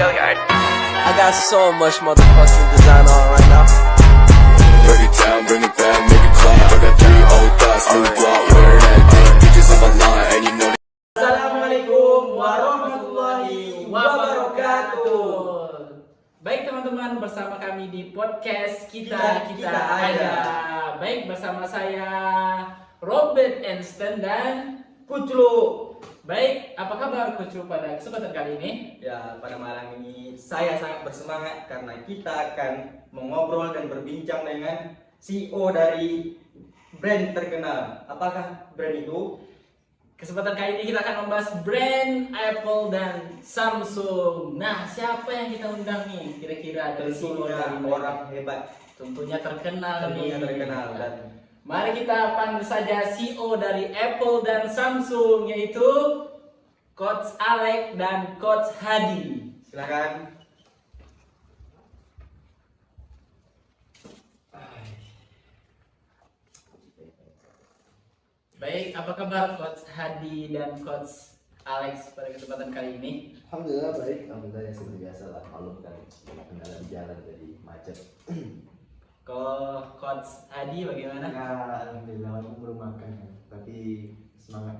I got so much motherfucking design on right now. Break it down, bring it back, make it clap. I got 3 old thoughts, new block, where that thing. Bitches on my line, and you know. Assalamualaikum warahmatullahi wabarakatuh. Baik teman-teman, bersama kami di podcast kita Kita Ada. Baik, bersama saya Robert Einstein dan Kuclu. baik, apa kabar Kucu pada kesempatan kali ini? Ya, pada malam ini saya sangat bersemangat karena kita akan mengobrol dan berbincang dengan CEO dari brand terkenal. Apakah brand itu? Kesempatan kali ini kita akan membahas brand Apple dan Samsung. Nah, siapa yang kita undang nih kira-kira dari CEO Tentunya dari orang hebat, Tentunya terkenal tentunya nih. terkenal dan Mari kita panggil saja CEO dari Apple dan Samsung, yaitu Coach Alex dan Coach Hadi. silakan. Baik, apa kabar Coach Hadi dan Coach Alex pada kesempatan kali ini? Alhamdulillah baik, alhamdulillah yang seperti biasa lah, maklum kan banyak kendala di jalan jadi macet. Kalau Coach Hadi bagaimana? Ya alhamdulillah walaupun belum makan kan, tapi semangat.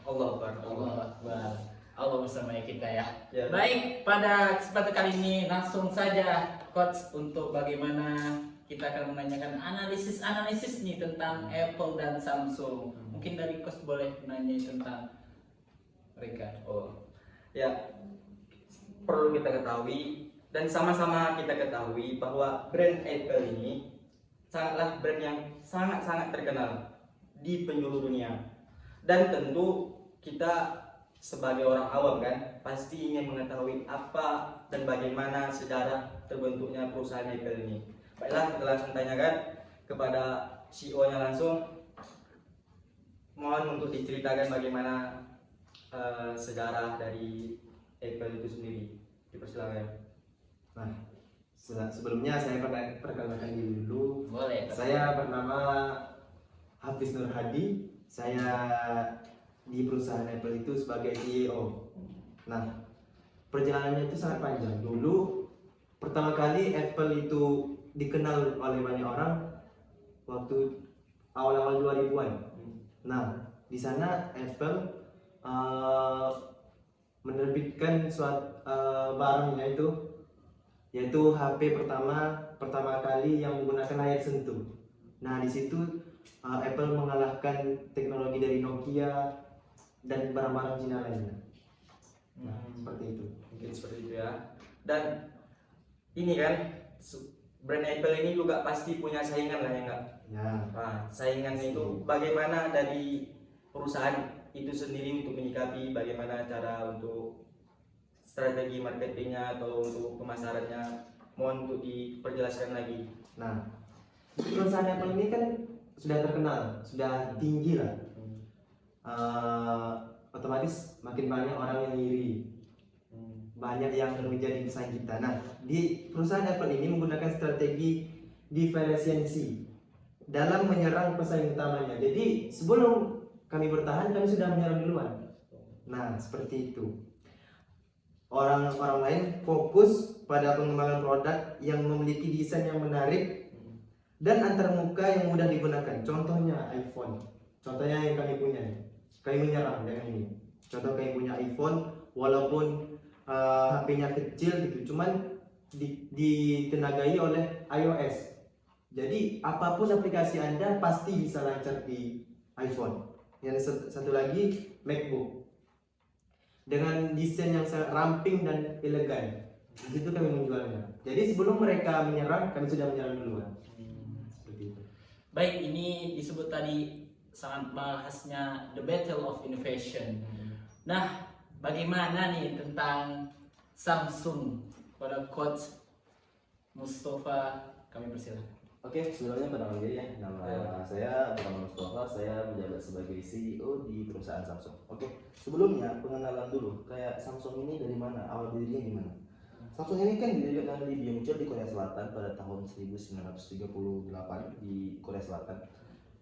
Allah Akbar. Allah Akbar. Allah bersama kita ya. Ya. Baik, pada kesempatan kali ini langsung saja Coach untuk bagaimana kita akan menanyakan analisis nih tentang Apple dan Samsung. Mungkin dari Coach boleh menanya tentang mereka. Ya, perlu kita ketahui dan sama-sama kita ketahui bahwa brand Apple ini sangatlah brand yang sangat-sangat terkenal di penjuru dunia. Dan tentu kita sebagai orang awam kan pasti ingin mengetahui apa dan bagaimana sejarah terbentuknya perusahaan Apple ini. Baiklah, kita langsung tanyakan kepada CEO-nya langsung. Mohon untuk diceritakan bagaimana sejarah dari Apple itu sendiri. Dipersilakan. Nah, sebelumnya saya perkenalkan diri dulu. Boleh. Saya bernama Hafiz Nur Hadi. Saya di perusahaan Apple itu sebagai CEO. Nah, perjalanannya itu sangat panjang. Dulu pertama kali Apple itu dikenal oleh banyak orang waktu awal-awal 2000-an. Nah, di sana Apple menerbitkan suatu barangnya yaitu HP pertama kali yang menggunakan layar sentuh. Nah, di situ Apple mengalahkan teknologi dari Nokia dan barang-barang Cina lainnya. Nah, seperti itu. Mungkin seperti itu ya. Dan ini kan brand Apple ini juga pasti punya saingan lah ya enggak? Ya. Nah, saingan itu bagaimana dari perusahaan itu sendiri untuk menyikapi bagaimana cara untuk strategi marketingnya atau untuk pemasarannya, mohon untuk diperjelaskan lagi. Nah, perusahaan Apple ini kan sudah terkenal, sudah tinggi lah. Otomatis makin banyak orang yang iri, banyak yang menjadi pesaing kita. Nah, di perusahaan Apple ini menggunakan strategi diferensiasi dalam menyerang pesaing utamanya. Jadi sebelum kami bertahan, kami sudah menyerang duluan. Nah, seperti itu. Orang-orang lain fokus pada pengembangan produk yang memiliki desain yang menarik dan antarmuka yang mudah digunakan. Contohnya iPhone. Contohnya yang kami punya. Kami menyerang dengan ini. Contoh kami punya iPhone, walaupun HP-nya kecil gitu, cuman ditenagai oleh iOS. Jadi apapun aplikasi Anda pasti bisa lancar di iPhone. Yang satu lagi MacBook dengan desain yang sangat ramping dan elegan. Di situ kami menjualnya. Jadi sebelum mereka menyerang, kami sudah menyerang duluan. Seperti itu. Baik, ini disebut tadi sangat bahasnya the battle of innovation. Nah, bagaimana nih tentang Samsung pada Coach Mustafa, kami persilakan. Oke, sebelumnya perkenalkan diri ya. Nama saya Muhammad Mustafa, saya menjabat sebagai CEO di perusahaan Samsung. Oke, sebelumnya pengenalan dulu, kayak Samsung ini dari mana? Awal dirinya gimana? Samsung ini kan didirikan di Byungchul di Korea Selatan pada tahun 1938 di Korea Selatan.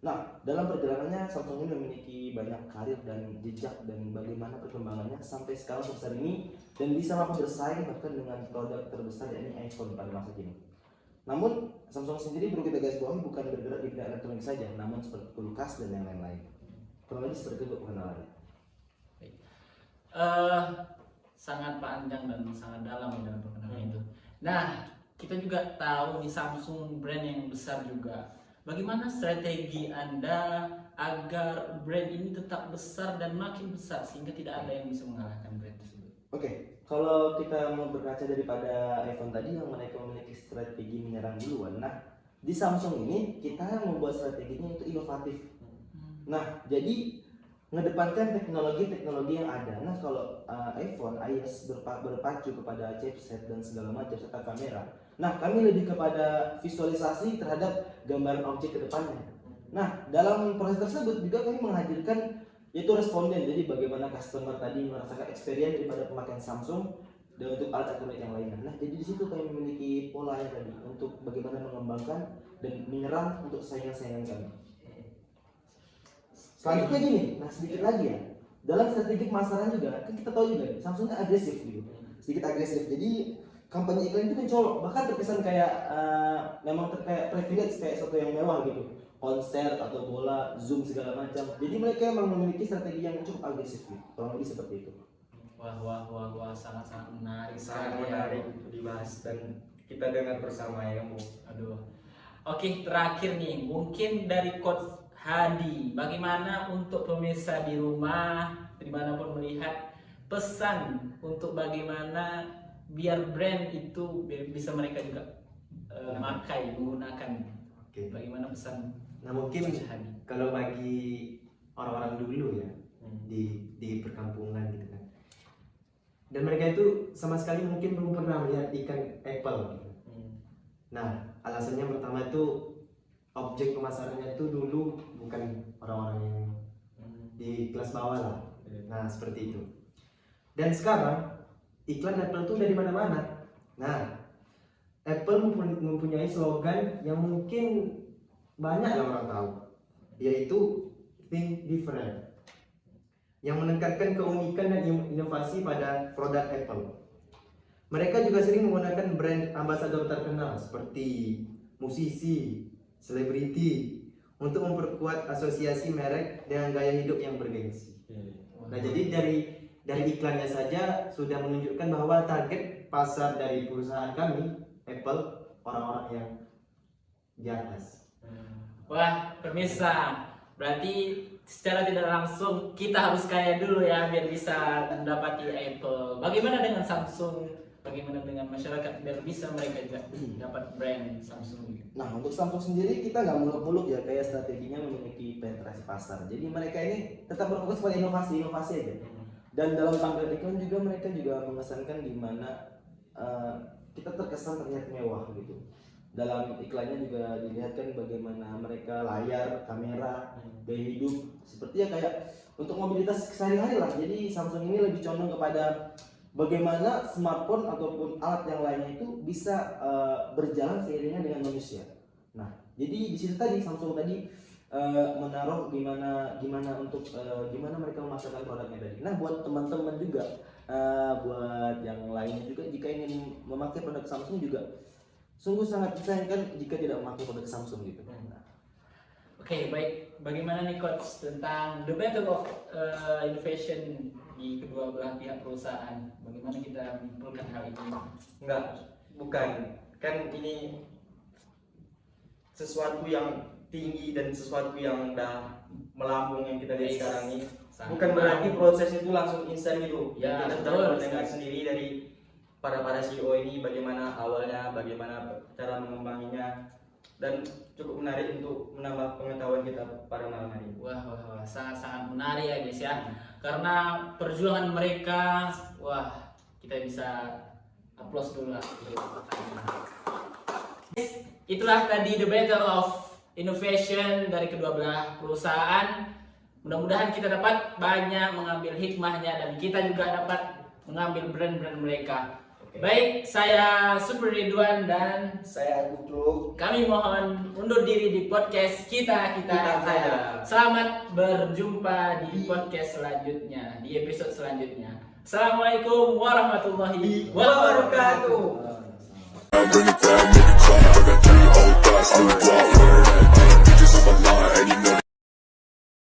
Nah, dalam perjalanannya Samsung ini memiliki banyak karir dan jejak dan bagaimana perkembangannya sampai sekarang sebesar ini dan bisa mampu bersaing bahkan dengan produk terbesar yakni iPhone pada masa kini. Namun Samsung sendiri perlu kita garis bawahi bukan bergerak di bidang elektronik saja, namun seperti kulkas dan yang lain-lain. Kurang lebih seperti itu pengenalannya. Sangat panjang dan sangat dalam dalam perkenalan itu. Nah, kita juga tahu di Samsung brand yang besar juga. Bagaimana strategi Anda agar brand ini tetap besar dan makin besar sehingga tidak ada yang bisa mengalahkan brand tersebut? Oke, kalau kita mau berkaca daripada iPhone tadi yang mereka memiliki strategi menyerang duluan, nah di Samsung ini kita membuat strateginya itu inovatif. Nah, jadi mengedepankan teknologi-teknologi yang ada. Nah, kalau iPhone, iOS berpacu kepada chipset dan segala macam serta kamera. Nah, kami lebih kepada visualisasi terhadap gambaran objek ke depannya. Nah, dalam proses tersebut juga kami menghadirkan yaitu responden. Jadi bagaimana customer tadi merasakan experience daripada pemakaian Samsung dan untuk alat elektronik yang lainnya. Nah, jadi di situ kami memiliki pola yang tadi untuk bagaimana mengembangkan dan menyerang untuk saingan-saingan kami. Selanjutnya gini, nah sedikit lagi ya. Dalam strategi pemasaran juga, kan kita tahu juga Samsungnya agresif gitu. Sedikit agresif. Jadi kampanye iklan itu mencolok, bahkan terkesan kayak memang kayak privilege, kayak sesuatu yang mewah gitu. Konser atau bola, Zoom segala macam. Jadi mereka memang memiliki strategi yang cukup agresif gitu. Kurang lebih seperti itu. Wah, sangat menarik Sangat sekali. menarik untuk dibahas dan kita dengar bersama ya kamu. Aduh. Oke, terakhir nih, mungkin dari Coach Hadi, bagaimana untuk pemirsa di rumah, dimanapun melihat, pesan untuk bagaimana biar brand itu bisa mereka juga menggunakan. Oke. Bagaimana pesan? Nah mungkin Coach Hadi? kalau bagi orang-orang dulu ya di perkampungan gitu kan, dan mereka itu sama sekali mungkin belum pernah melihat ikan Apple gitu. Nah alasannya pertama itu objek pemasarannya itu dulu bukan orang-orang yang di kelas bawah lah. Nah seperti itu. Dan sekarang iklan Apple itu dari mana-mana. Nah Apple mempunyai slogan yang mungkin banyak yang orang tahu, yaitu Think Different, yang menekankan keunikan dan inovasi pada produk Apple. Mereka juga sering menggunakan brand ambassador terkenal seperti musisi, selebriti untuk memperkuat asosiasi merek dengan gaya hidup yang bergengsi. Nah, jadi dari iklannya saja sudah menunjukkan bahwa target pasar dari perusahaan kami, Apple, orang-orang yang di atas. Wah, pemirsa, berarti secara tidak langsung kita harus kaya dulu ya biar bisa mendapati Apple. Bagaimana dengan Samsung? Bagaimana dengan masyarakat biar bisa mereka juga dapat brand Samsung? Nah, untuk Samsung sendiri kita nggak muluk-muluk ya, kayak strateginya memiliki penetrasi pasar. Jadi mereka ini tetap berfokus pada inovasi aja. Dan dalam tampil iklan juga mereka juga mengesankan gimana kita terkesan terlihat mewah gitu. Dalam iklannya juga dilihatkan bagaimana mereka layar, kamera, gaya hidup seperti ya kayak untuk mobilitas sehari-hari lah. Jadi Samsung ini lebih condong kepada bagaimana smartphone ataupun alat yang lainnya itu bisa berjalan seiringan dengan manusia. Nah, jadi di situ tadi Samsung tadi menaruh gimana untuk gimana mereka memasarkan produknya tadi. Nah, buat teman-teman juga, buat yang lainnya juga jika ingin memakai produk Samsung juga sungguh sangat disayangkan jika tidak memakai produk Samsung gitu. Oke, baik. Bagaimana nih Coach tentang the battle of innovation di kedua belah pihak perusahaan? Bagaimana kita menyimpulkan hal ini? Enggak, bukan. Kan ini sesuatu yang tinggi dan sesuatu yang udah melambung yang kita lihat sekarang ini. Bukan berarti proses itu langsung instan gitu. Ya, Kita betul. sudah mendengar sendiri dari para CEO ini bagaimana awalnya, bagaimana cara mengembanginya, dan cukup menarik untuk menambah pengetahuan kita pada malam hari ini. Wah, sangat-sangat menarik ya guys ya. Karena perjuangan mereka, wah, kita bisa applause dulu lah. Itulah tadi the battle of innovation dari kedua belah perusahaan. Mudah-mudahan kita dapat banyak mengambil hikmahnya dan kita juga dapat mengambil brand-brand mereka. Baik, saya Super Ridwan dan Saya Kukluk. kami mohon undur diri di podcast kita saja. Selamat berjumpa di podcast selanjutnya, di episode selanjutnya. Assalamualaikum warahmatullahi wabarakatuh. Bring it down, make it